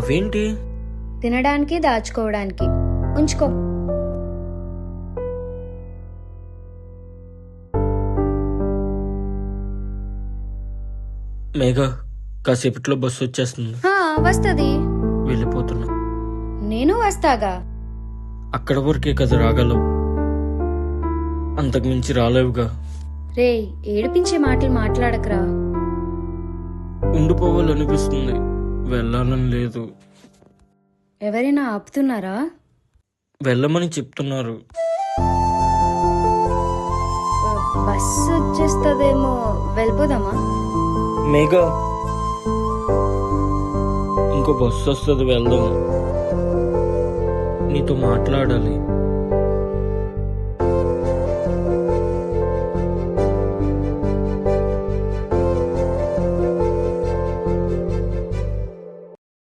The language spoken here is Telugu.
అవేంటి? తినడానికి దాచుకోవడానికి. ఉంచుకో. మేఘా, కాసేపట్లో బస్సు వచ్చేస్తుంది. వస్తది. వెళ్ళిపోతున్నా. నేను వస్తాగా. అక్కడ వరకే కదా రాగలవు, అంతకు మించి రాలేవుగా. రే, ఏడిపించే మాటలు మాట్లాడకరా. ఉండిపోవాలనిపిస్తుంది, వెళ్ళాలని లేదు. ఎవరైనా ఆపుతున్నారా? వెళ్ళమని చెప్తున్నారు. బస్సు వచ్చేస్తదేమో, వెళ్ళిపోదామా? మేఘా, ఇంకో బస్సు వస్తుంది, వెళ్దాం. నీతో మాట్లాడాలి.